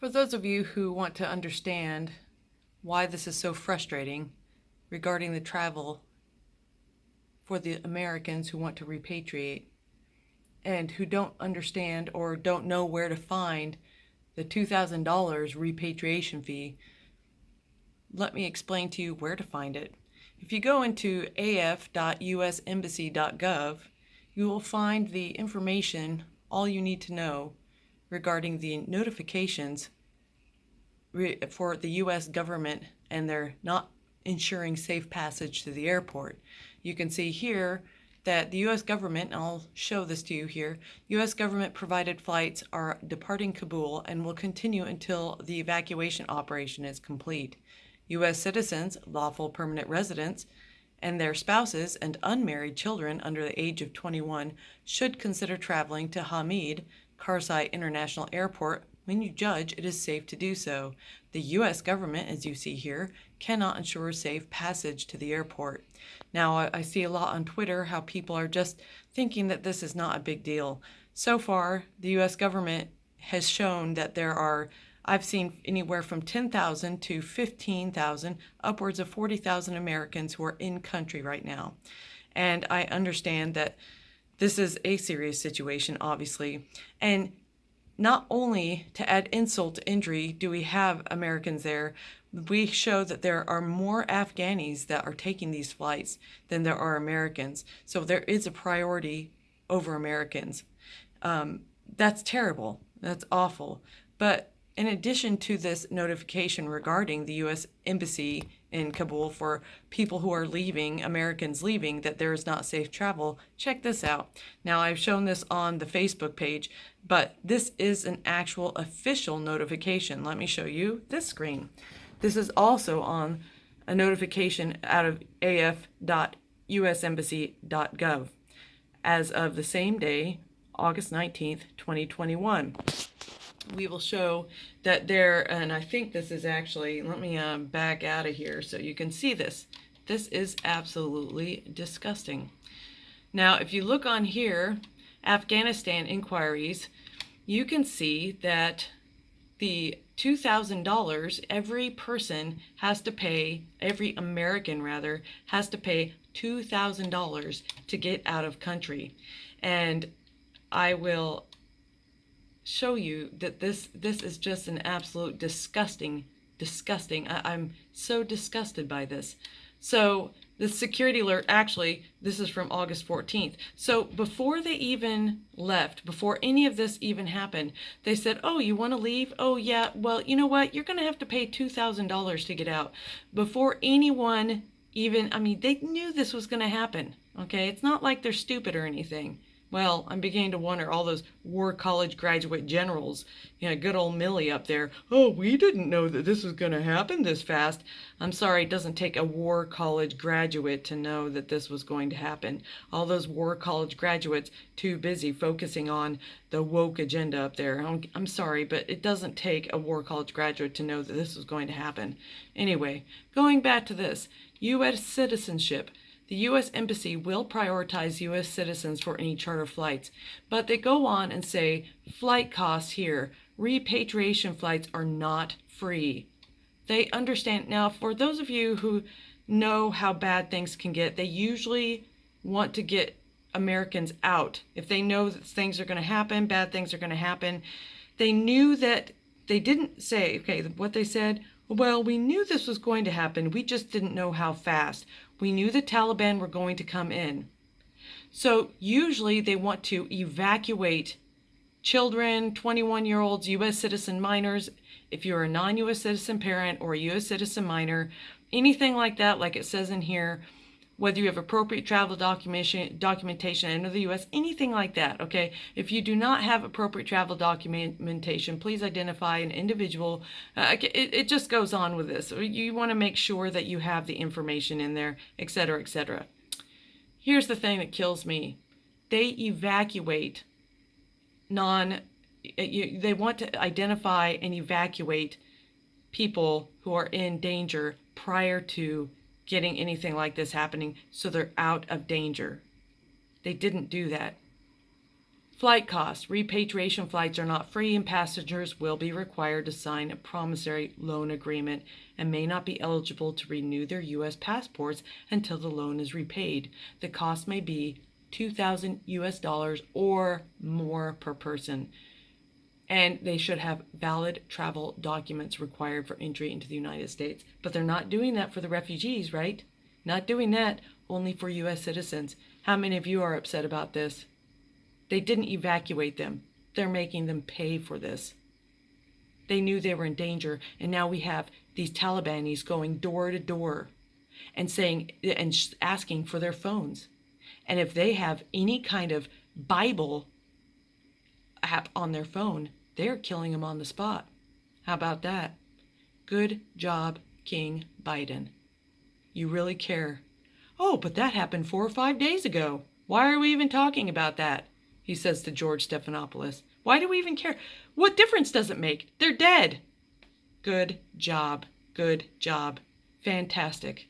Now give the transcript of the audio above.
For those of you who want to understand why this is so frustrating regarding the travel for the Americans who want to repatriate and who don't understand or don't know where to find the $2,000 repatriation fee, let me explain to you where to find it. If you go into af.usembassy.gov, you will find the information, all you need to know regarding the notifications for the U.S. government and their not ensuring safe passage to the airport. You can see here that the U.S. government, and I'll show this to you here, U.S. government provided flights are departing Kabul and will continue until the evacuation operation is complete. U.S. citizens, lawful permanent residents, and their spouses and unmarried children under the age of 21 should consider traveling to Hamid Karzai International Airport when you judge it is safe to do so. The U.S. government, as you see here, cannot ensure safe passage to the airport. Now, I see a lot on Twitter how people are just thinking that this is not a big deal. So far, the U.S. government has shown that I've seen anywhere from 10,000 to 15,000, upwards of 40,000 Americans who are in country right now. And I understand that this is a serious situation, obviously. And not only to add insult to injury do we have Americans there, we show that there are more Afghanis that are taking these flights than there are Americans. So there is a priority over Americans. That's terrible. That's awful. But in addition to this notification regarding the U.S. Embassy in Kabul for people who are leaving, Americans leaving, that there is not safe travel, check this out. Now, I've shown this on the Facebook page, but this is an actual official notification. Let me show you this screen. This is also on a notification out of af.usembassy.gov as of the same day, August 19th, 2021. We will show that there, and I think this is actually, let me back out of here so you can see this. This is absolutely disgusting. Now, if you look on here, Afghanistan inquiries, you can see that the $2,000, every person has to pay, every American rather, has to pay $2,000 to get out of country. And I will show you that this is just an absolute disgusting. I'm so disgusted by this. So the security alert, actually, this is from August 14th. So before they even left, before any of this even happened, they said, oh, you want to leave? Oh, yeah, well, you know what? You're going to have to pay $2,000 to get out. Before anyone even, they knew this was going to happen, okay? It's not like they're stupid or anything. Well, I'm beginning to wonder, all those war college graduate generals, good old Millie up there, oh, we didn't know that this was going to happen this fast. I'm sorry, it doesn't take a war college graduate to know that this was going to happen. All those war college graduates too busy focusing on the woke agenda up there. I'm sorry, but it doesn't take a war college graduate to know that this was going to happen. Anyway, going back to this, U.S. citizenship. The U.S. Embassy will prioritize U.S. citizens for any charter flights, but they go on and say flight costs here, repatriation flights are not free. They understand. Now, for those of you who know how bad things can get, they usually want to get Americans out. If they know that things are going to happen, bad things are going to happen, they knew that they didn't say, okay, what they said, well, we knew this was going to happen. We just didn't know how fast. We knew the Taliban were going to come in. So usually they want to evacuate children, 21-year-olds, U.S. citizen minors. If you're a non-U.S. citizen parent or a U.S. citizen minor, anything like that, like it says in here, whether you have appropriate travel documentation into the U.S., anything like that, okay? If you do not have appropriate travel documentation, please identify an individual. It just goes on with this. You want to make sure that you have the information in there, et cetera, et cetera. Here's the thing that kills me. They evacuate they want to identify and evacuate people who are in danger prior to getting anything like this happening, so they're out of danger. They didn't do that. Flight costs. Repatriation flights are not free, and passengers will be required to sign a promissory loan agreement and may not be eligible to renew their U.S. passports until the loan is repaid. The cost may be $2,000 US or more per person. And they should have valid travel documents required for entry into the United States. But they're not doing that for the refugees, right? Not doing that, only for U.S. citizens. How many of you are upset about this? They didn't evacuate them. They're making them pay for this. They knew they were in danger, and now we have these Talibanis going door to door and saying and asking for their phones. And if they have any kind of Bible app on their phone, they're killing them on the spot. How about that? Good job, King Biden. You really care. Oh, but that happened 4 or 5 days ago. Why are we even talking about that? He says to George Stephanopoulos. Why do we even care? What difference does it make? They're dead. Good job. Good job. Fantastic.